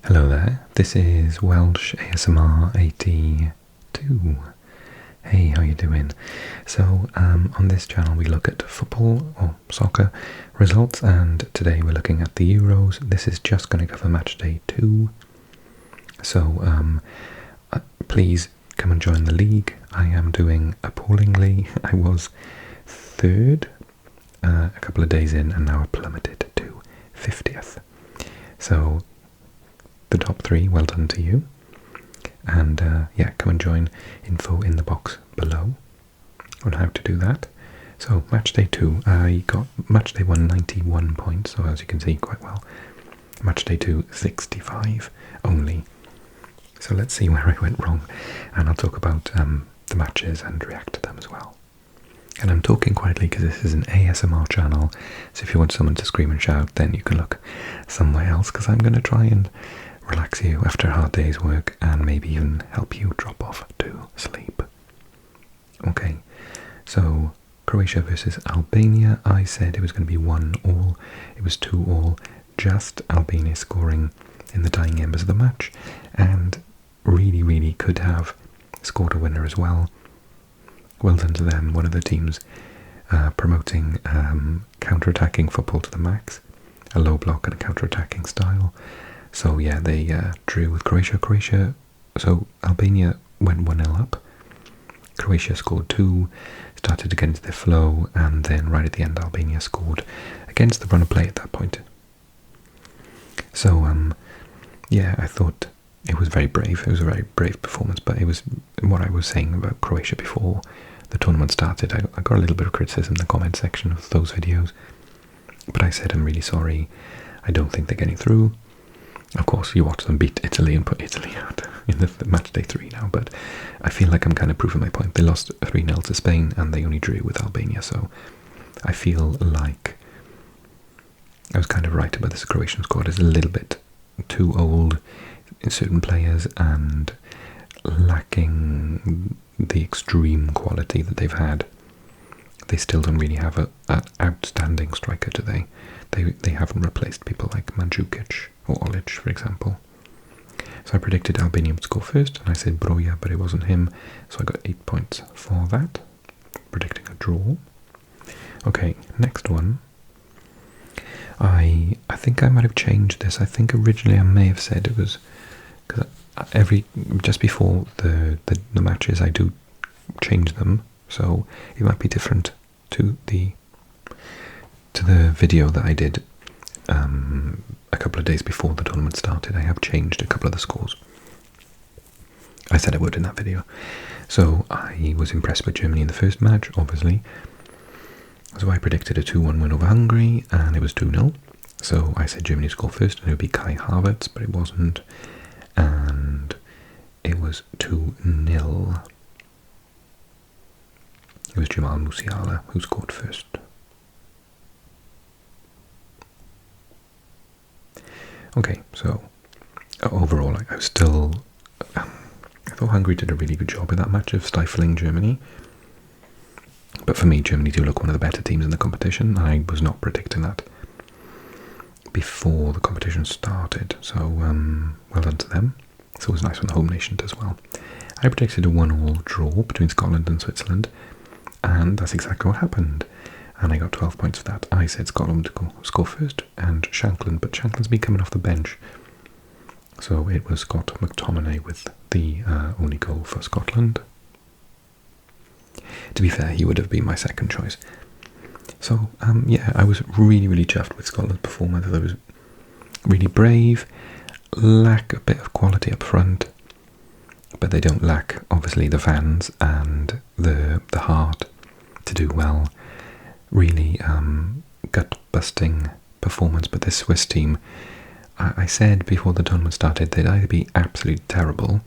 Hello there, this is Welsh ASMR 82. Hey, how you doing? So, on this channel we look at football or soccer results, and today we're looking at the Euros. This is just going to cover match day 2. So, please come and join the league. I am doing appallingly. I was 3rd a couple of days in, and now I've plummeted to 50th. So, the top 3, well done to you. And yeah, come and join. Info in the box below on how to do that. So match day 2, I got match day 1 91 points, so as you can see, quite well. Match day 2 65 only. So let's see where I went wrong, and I'll talk about the matches and react to them as well. And I'm talking quietly because this is an ASMR channel, so if you want someone to scream and shout, then you can look somewhere else, because I'm going to try and relax you after a hard day's work and maybe even help you drop off to sleep. Okay, so Croatia versus Albania. I said it was going to be 1-1. It was 2-2. Just Albania scoring in the dying embers of the match, and really could have scored a winner as well. Well done to them. One of the teams promoting counter-attacking football to the max, a low block and a counter-attacking style. So yeah, they drew with Croatia. So Albania went 1-0 up. Croatia scored 2, started to get into their flow, and then right at the end Albania scored against the run of play at that point. So yeah, I thought it was very brave. It was a very brave performance, but it was what I was saying about Croatia before the tournament started. I got a little bit of criticism in the comment section of those videos, but I said I'm really sorry. I don't think they're getting through. Of course, you watch them beat Italy and put Italy out in the match day 3 now, but I feel like I'm kind of proving my point. They lost 3-0 to Spain and they only drew with Albania, so I feel like I was kind of right about this Croatian squad. Is a little bit too old in certain players and lacking the extreme quality that they've had. They still don't really have an outstanding striker, do they? They haven't replaced people like Mandzukic or Olic, for example. So I predicted Albania would score first, and I said Broja, but it wasn't him, so I got 8 points for that. Predicting a draw. Okay, next one. I think I might have changed this. I think originally I may have said it was because just before the matches I do change them, so it might be different to the video that I did a couple of days before the tournament started. I have changed a couple of the scores. I said I would in that video. So I was impressed with Germany in the first match, obviously. So I predicted a 2-1 win over Hungary, and it was 2-0. So I said Germany score first, and it would be Kai Havertz, but it wasn't. And it was 2-0. It was Jamal Musiala who scored first. Okay, so overall I was still... I thought Hungary did a really good job in that match of stifling Germany. But for me, Germany do look one of the better teams in the competition. I was not predicting that before the competition started, so well done to them. So it was nice when the home nation does well. I predicted a 1-1 draw between Scotland and Switzerland, and that's exactly what happened. And I got 12 points for that. I said Scotland would score first, and Shankland, but Shankland's been coming off the bench. So it was Scott McTominay with the only goal for Scotland. To be fair, he would have been my second choice. So, yeah, I was really chuffed with Scotland's performance. It was really brave, lack a bit of quality up front, but they don't lack, obviously, the fans and the heart to do well. Really gut-busting performance, but this Swiss team, I said before the tournament started, they'd either be absolutely terrible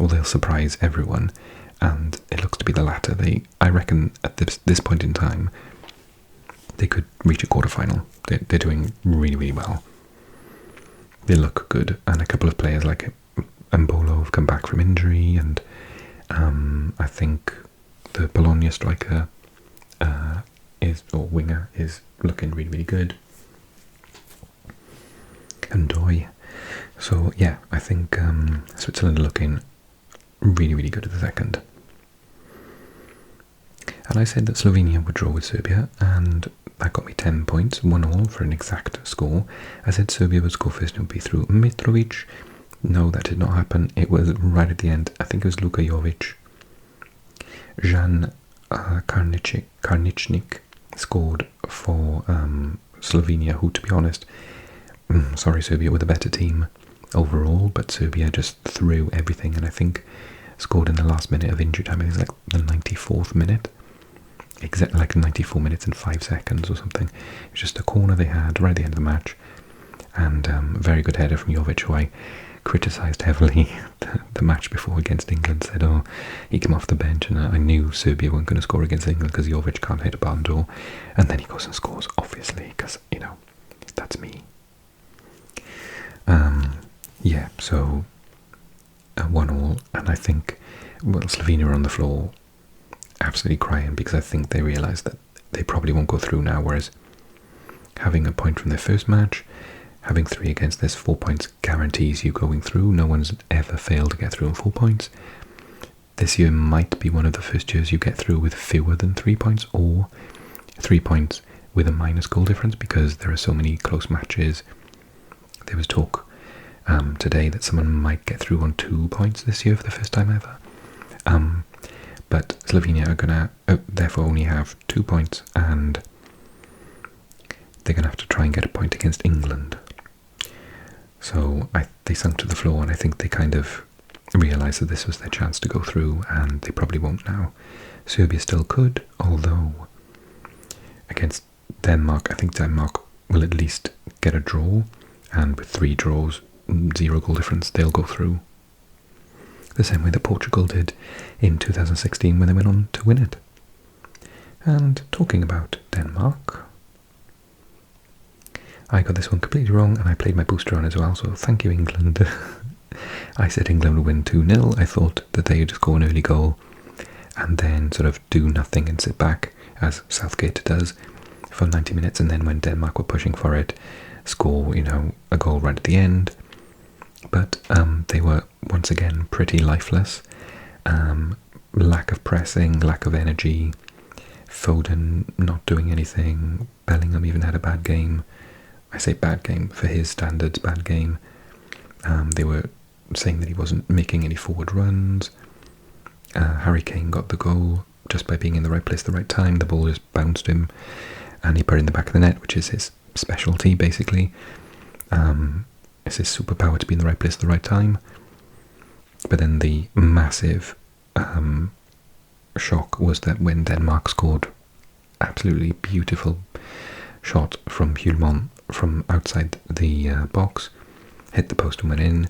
or they'll surprise everyone, and it looks to be the latter. I reckon at this point in time they could reach a quarter-final. They're doing really well. They look good, and a couple of players like Mbolo have come back from injury, and I think the Bologna striker winger is looking really good. And Doy So yeah, I think Switzerland are looking really, really good at the second. And I said that Slovenia would draw with Serbia, and that got me 10 points, 1-1 for an exact score. I said Serbia would score first, it would be through Mitrovic. No, that did not happen. It was right at the end. I think it was Luka Jovic. Jan Karničnik scored for Slovenia, who, to be honest, sorry, Serbia were the better team overall, but Serbia just threw everything, and I think scored in the last minute of injury time. I think it was like the 94th minute. Exactly, like 94 minutes and 5 seconds or something. It was just a corner they had right at the end of the match, and very good header from Jovic, who I criticised heavily the match before against England. Said, oh, he came off the bench, and I knew Serbia weren't going to score against England because Jovic can't hit a barn door, and then he goes and scores, obviously, because, you know, that's me. Yeah, so 1-1, and I think, well, Slovenia are on the floor absolutely crying because I think they realise that they probably won't go through now, whereas having a point from their first match, having 3 against this, 4 points guarantees you going through. No one's ever failed to get through on 4 points. This year might be one of the first years you get through with fewer than 3 points, or 3 points with a minus goal difference, because there are so many close matches. There was talk today that someone might get through on 2 points this year for the first time ever. But Slovenia are going to therefore only have 2 points, and they're going to have to try and get a point against England. So they sunk to the floor, and I think they kind of realised that this was their chance to go through, and they probably won't now. Serbia still could, although against Denmark, I think Denmark will at least get a draw, and with 3 draws, 0 goal difference, they'll go through. The same way that Portugal did in 2016 when they went on to win it. And talking about Denmark, I got this one completely wrong, and I played my booster on as well, so thank you, England. I said England would win 2-0. I thought that they would just go an early goal and then sort of do nothing and sit back, as Southgate does, for 90 minutes, and then when Denmark were pushing for it, score, you know, a goal right at the end. But they were once again pretty lifeless. Lack of pressing, lack of energy. Foden not doing anything. Bellingham even had a bad game. I say bad game, for his standards, bad game. They were saying that he wasn't making any forward runs. Harry Kane got the goal just by being in the right place at the right time. The ball just bounced him and he put it in the back of the net, which is his specialty, basically. It's his superpower to be in the right place at the right time. But then the massive shock was that when Denmark scored, absolutely beautiful shot from Hjulmand from outside the box, hit the post and went in,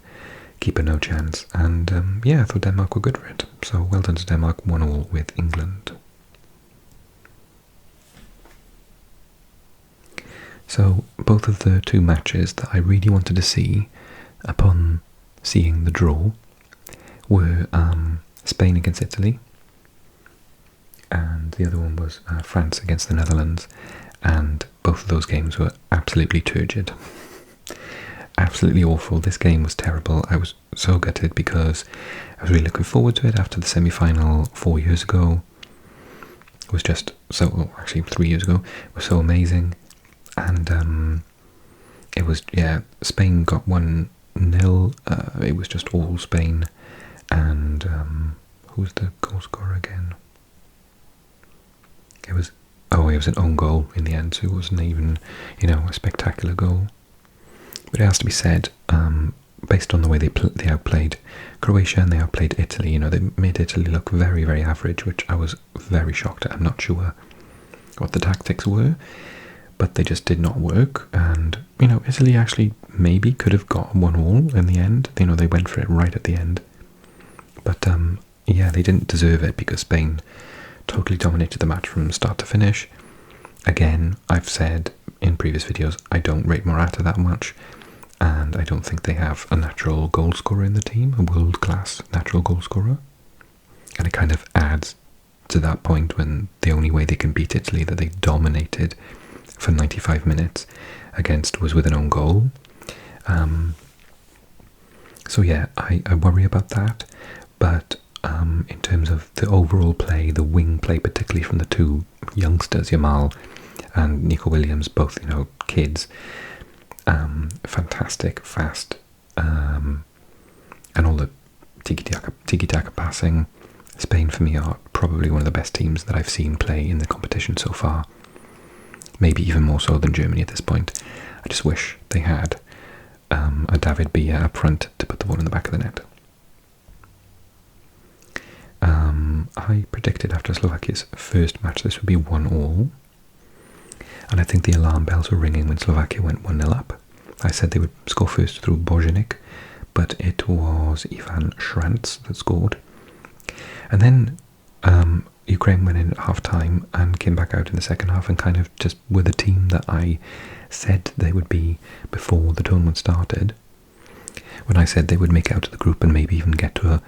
keeper no chance, and yeah, I thought Denmark were good for it. So well done to Denmark, 1-1 with England. So both of the 2 matches that I really wanted to see upon seeing the draw were Spain against Italy, and the other one was France against the Netherlands, and both of those games were absolutely turgid. Absolutely awful. This game was terrible. I was so gutted because I was really looking forward to it after the semi-final 4 years ago. It was just so, well, actually 3 years ago, it was so amazing. And it was, yeah, Spain got 1-0. It was just all Spain. And who was the goal scorer again? It was an own goal in the end, so it wasn't even, you know, a spectacular goal. But it has to be said, based on the way they outplayed Croatia and they outplayed Italy, you know, they made Italy look very, very average, which I was very shocked at. I'm not sure what the tactics were, but they just did not work. And, you know, Italy actually maybe could have got 1-1 in the end. You know, they went for it right at the end. But, yeah, they didn't deserve it because Spain totally dominated the match from start to finish. Again, I've said in previous videos, I don't rate Morata that much, and I don't think they have a natural goal scorer in the team, a world-class natural goal scorer. And it kind of adds to that point when the only way they can beat Italy, that they dominated for 95 minutes against, was with an own goal. So yeah, I worry about that, but in terms of the overall play, the wing play, particularly from the two youngsters, Yamal and Nico Williams, both, you know, kids, fantastic, fast, and all the tiki-taka passing. Spain, for me, are probably one of the best teams that I've seen play in the competition so far. Maybe even more so than Germany at this point. I just wish they had a David Villa up front to put the ball in the back of the net. I predicted after Slovakia's first match this would be 1-1. And I think the alarm bells were ringing when Slovakia went 1-0 up. I said they would score first through Bojanik, but it was Ivan Šranc that scored. And then Ukraine went in at half-time and came back out in the second half and kind of just were the team that I said they would be before the tournament started. When I said they would make it out to the group and maybe even get to a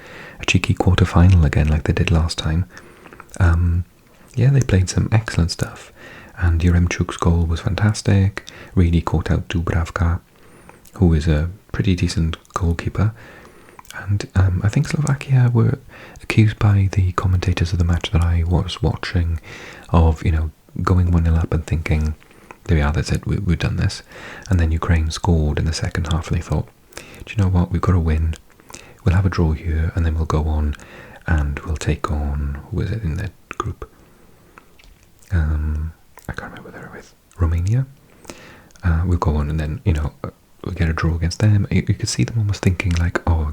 cheeky quarter-final again like they did last time. Yeah, they played some excellent stuff. And Yaremchuk's goal was fantastic, really caught out Dubravka, who is a pretty decent goalkeeper. And I think Slovakia were accused by the commentators of the match that I was watching of, you know, going 1-0 up and thinking, there we are, that's it, we've done this. And then Ukraine scored in the second half and they thought, do you know what, we've got to win. We'll have a draw here and then we'll go on and we'll take on, who was it in that group? I can't remember whether they were with Romania. We'll go on and then, you know, we'll get a draw against them. You could see them almost thinking like, oh,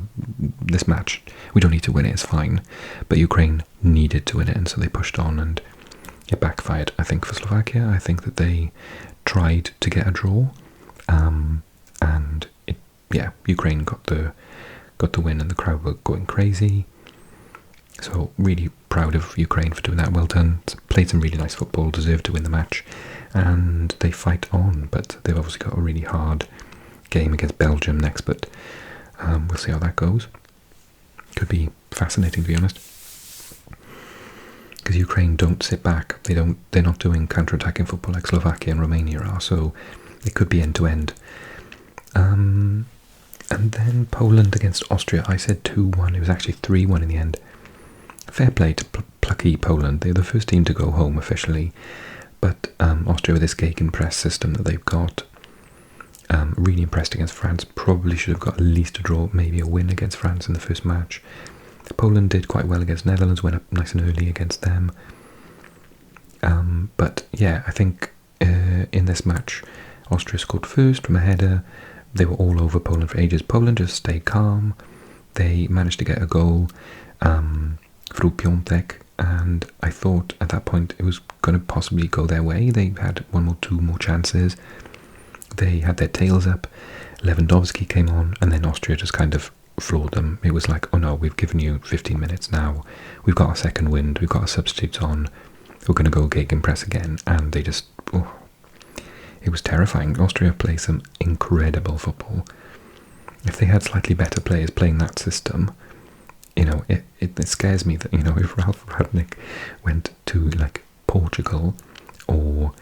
this match, we don't need to win it, it's fine. But Ukraine needed to win it, and so they pushed on, and it backfired, I think, for Slovakia. I think that they tried to get a draw, and Ukraine got the win, and the crowd were going crazy. So really proud of Ukraine for doing that. Well done. Played some really nice football, deserved to win the match, and they fight on. But they've obviously got a really hard game against Belgium next. But we'll see how that goes. Could be fascinating, to be honest, because Ukraine don't sit back. They're not doing counter-attacking football like Slovakia and Romania are. So it could be end to end. And then Poland against Austria. I said 2-1. It was actually 3-1 in the end. Fair play to plucky Poland. They're the first team to go home officially. But Austria, with this gegenpress system that they've got, really impressed against France. Probably should have got at least a draw, maybe a win against France in the first match. Poland did quite well against Netherlands, went up nice and early against them. But yeah, I think in this match, Austria scored first from a header. They were all over Poland for ages. Poland just stayed calm. They managed to get a goal through Piątek, and I thought at that point it was going to possibly go their way. They had one or two more chances. They had their tails up. Lewandowski came on, and then Austria just kind of floored them. It was like, oh no, we've given you 15 minutes now. We've got a second wind. We've got our substitutes on. We're going to go gegenpress again. And they just, it was terrifying. Austria play some incredible football. If they had slightly better players playing that system, you know, it scares me that, you know, if Ralf Rangnick went to like Portugal or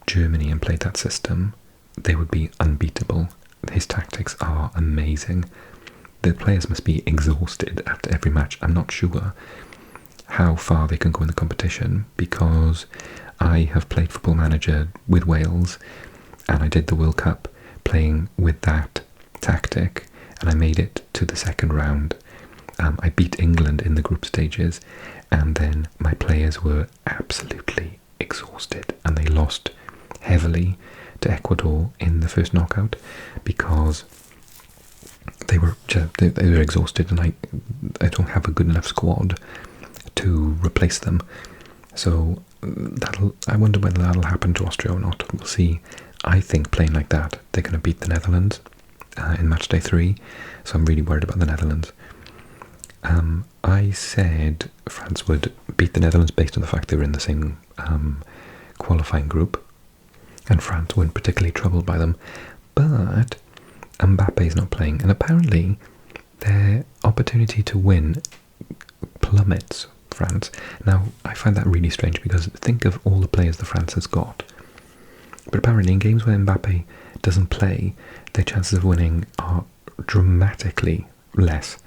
Germany and played that system, they would be unbeatable. His tactics are amazing. The players must be exhausted after every match. I'm not sure how far they can go in the competition, because I have played Football Manager with Wales and I did the World Cup playing with that tactic, and I made it to the second round. I beat England in the group stages, and then my players were absolutely exhausted and they lost heavily to Ecuador in the first knockout because they were exhausted, and I don't have a good enough squad to replace them. So I wonder whether that'll happen to Austria or not. We'll see. I think playing like that, they're going to beat the Netherlands in match day 3. So I'm really worried about the Netherlands. I said France would beat the Netherlands based on the fact they were in the same qualifying group, and France weren't particularly troubled by them. But Mbappe's not playing, and apparently their opportunity to win plummets France. Now, I find that really strange, because think of all the players that France has got. But apparently in games where Mbappe doesn't play, their chances of winning are dramatically less.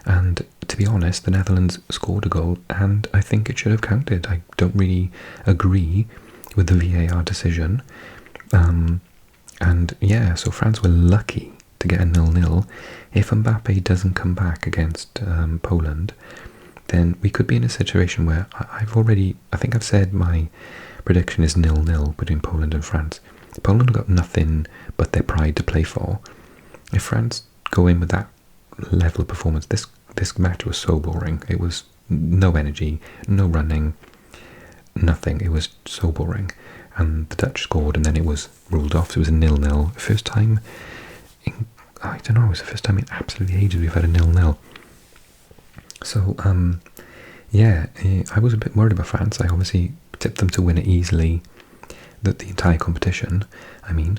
And to be honest, the Netherlands scored a goal, and I think it should have counted. I don't really agree with the VAR decision. And yeah, so France were lucky to get a 0-0. If Mbappe doesn't come back against Poland, then we could be in a situation where I think I've said my prediction is 0-0 between Poland and France. Poland got nothing but their pride to play for. If France go in with that level of performance, this match was so boring. It was no energy, no running, nothing. It was so boring. And the Dutch scored, and then it was ruled off. So it was a 0-0. First time in, I don't know, it was the first time in absolutely ages we've had a 0-0. So, yeah, I was a bit worried about France. I obviously tipped them to win it easily, the entire competition, I mean.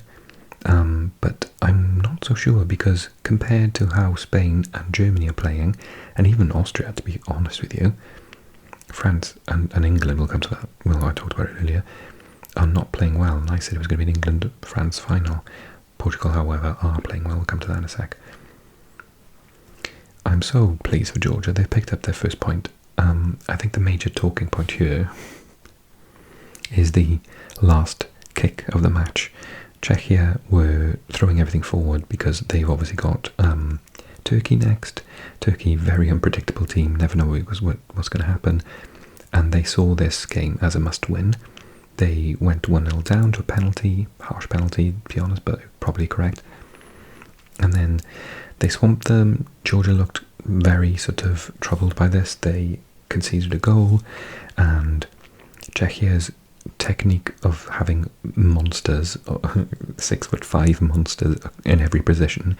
But I'm not so sure, because compared to how Spain and Germany are playing, and even Austria, to be honest with you, France and England, will come to that, well, I talked about it earlier, are not playing well. And I said it was going to be an England-France final. Portugal, however, are playing well. We'll come to that in a sec. I'm so pleased for Georgia. They've picked up their first point. I think the major talking point here is the last kick of the match. Czechia were throwing everything forward because they've obviously got Turkey next. Turkey, very unpredictable team, never know what's going to happen. And they saw this game as a must-win. They went 1-0 down to a penalty, harsh penalty, to be honest, but probably correct. And then they swamped them. Georgia looked very sort of troubled by this. They conceded a goal, and Czechia's technique of having monsters, 6'5" monsters in every position,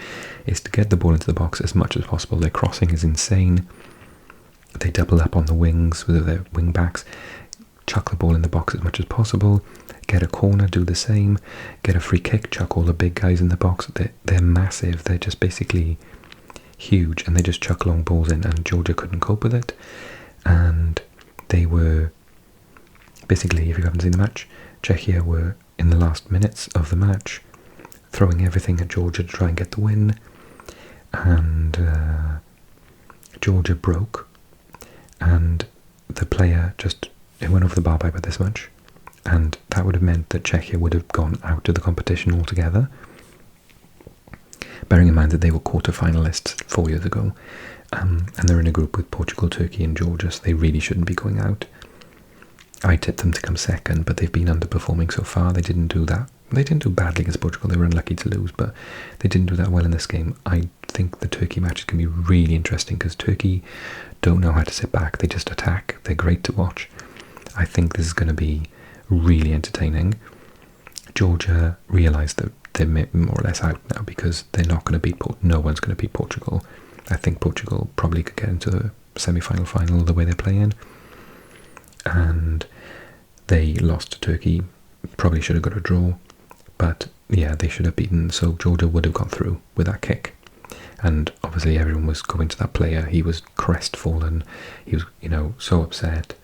is to get the ball into the box as much as possible. Their crossing is insane. They double up on the wings with their wing backs, chuck the ball in the box as much as possible, get a corner, do the same, get a free kick, chuck all the big guys in the box. They're massive. They're just basically huge, and they just chuck long balls in, and Georgia couldn't cope with it. And they were basically, if you haven't seen the match, Czechia were in the last minutes of the match throwing everything at Georgia to try and get the win, and Georgia broke, and the player just, it went over the bar by about this much, and that would have meant that Czechia would have gone out of the competition altogether, bearing in mind that they were quarter-finalists 4 years ago, and they're in a group with Portugal, Turkey and Georgia, so they really shouldn't be going out. I tipped them to come second, but they've been underperforming so far. They didn't do that. They didn't do badly against Portugal. They were unlucky to lose, but they didn't do that well in this game. I think the Turkey match is going to be really interesting, because Turkey don't know how to sit back. They just attack. They're great to watch. I think this is going to be really entertaining. Georgia realised that they're more or less out now, because they're not going to beat no one's going to beat Portugal. I think Portugal probably could get into the semi-final final the way they're playing. And they lost to Turkey. Probably should have got a draw, but yeah, they should have beaten. So Georgia would have gone through with that kick. And obviously everyone was going to that player. He was crestfallen. He was, so upset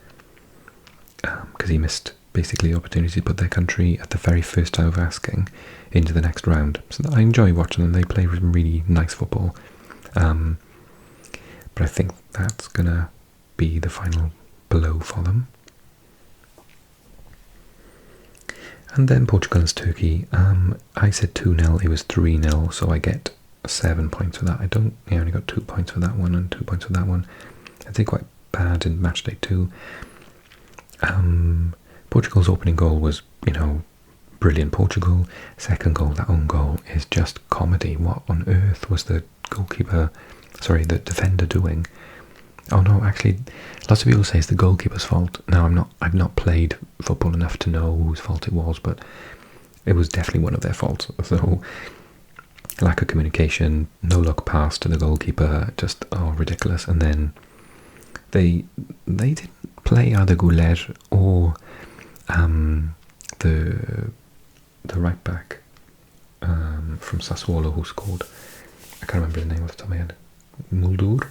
because he missed basically the opportunity to put their country at the very first time of asking into the next round. So I enjoy watching them. They play really nice football. But I think that's gonna be the final blow for them. And then Portugal and Turkey. I said 2-0, it was 3-0, so I get 7 points for that. I only got 2 points for that one and 2 points for that one. I did quite bad in match day 2. Portugal's opening goal was, brilliant. Portugal. Second goal, that own goal, is just comedy. What on earth was the defender doing? Oh no, actually, lots of people say it's the goalkeeper's fault. Now, I've not played football enough to know whose fault it was, but it was definitely one of their faults. So, lack of communication, no look pass to the goalkeeper, just, ridiculous. And then they didn't play either Goulet or the right back from Sassuolo who scored. I can't remember his name off the top of my head. Muldur.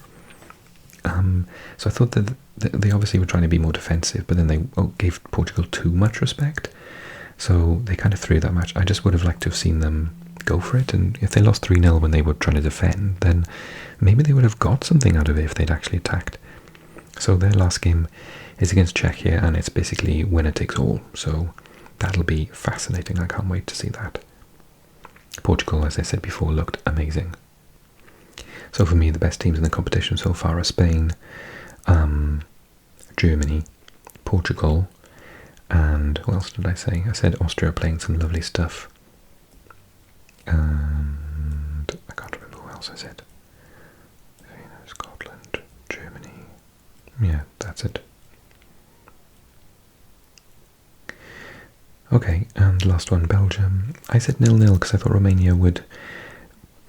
So I thought that they obviously were trying to be more defensive, but then they gave Portugal too much respect. So they kind of threw that match. I just would have liked to have seen them go for it. And if they lost 3-0 when they were trying to defend, then maybe they would have got something out of it if they'd actually attacked. So their last game is against Czechia, and it's basically winner takes all. So that'll be fascinating. I can't wait to see that. Portugal, as I said before, looked amazing. So for me, the best teams in the competition so far are Spain, Germany, Portugal, and what else did I say? I said Austria playing some lovely stuff. And I can't remember who else I said. Scotland, Germany. Yeah, that's it. Okay, and the last one, Belgium. I said 0-0 because I thought Romania would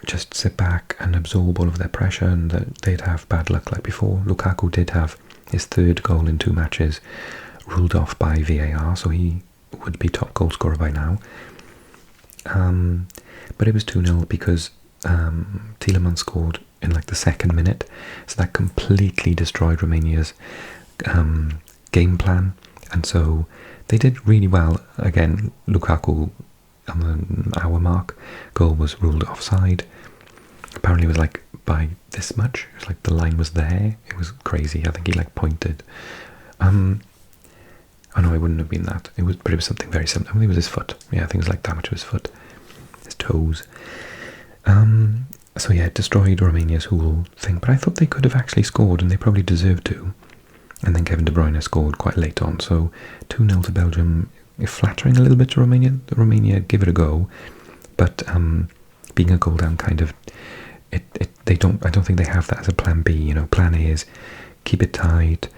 just sit back and absorb all of their pressure and that they'd have bad luck like before. Lukaku did have his 3rd goal in 2 matches ruled off by VAR, so he would be top goal scorer by now. But it was 2-0 because Tielemans scored in like the 2nd minute, so that completely destroyed Romania's game plan, and so they did really well. Again, Lukaku on the hour mark goal was ruled offside. Apparently it was like by this much. It was like the line was there. It was crazy. I think he like pointed. Oh no, it wouldn't have been that. It was, but it was something very similar. I think it was his foot. Yeah, I think it was like that much of his foot, his toes. So yeah, it destroyed Romania's whole thing. But I thought they could have actually scored, and they probably deserved to. And then Kevin De Bruyne scored quite late on. So 2-0 to Belgium. Flattering a little bit to Romania. Romania give it a go, but being a goal down kind of I don't think they have that as a plan B. You know, plan A is keep it tight,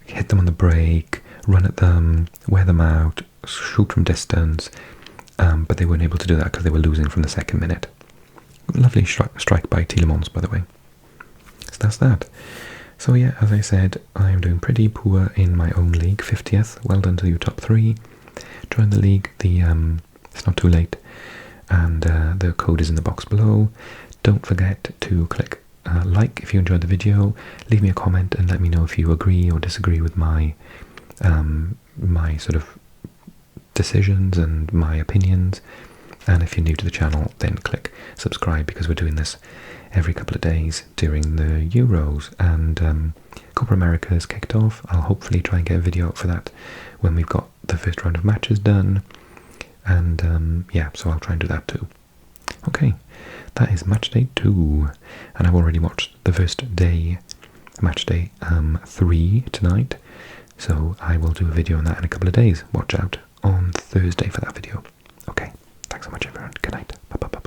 hit them on the break, run at them, wear them out, shoot from distance, but they weren't able to do that because they were losing from the 2nd minute. Lovely strike by Tielemans, by the way. So that's that. So yeah, as I said, I am doing pretty poor in my own league, 50th. Well done to you, top 3. Join the league. It's not too late, and the code is in the box below. Don't forget to click like if you enjoyed the video. Leave me a comment and let me know if you agree or disagree with my my sort of decisions and my opinions. And if you're new to the channel, then click subscribe, because we're doing this every couple of days during the Euros, and Copa America is kicked off. I'll hopefully try and get a video out for that when we've got the first round of matches done, and yeah, so I'll try and do that too. Okay, that is match day 2, and I've already watched the first day, match day 3 tonight, so I will do a video on that in a couple of days. Watch out on Thursday for that video. Okay, thanks so much everyone. Good night. Bye bye bye.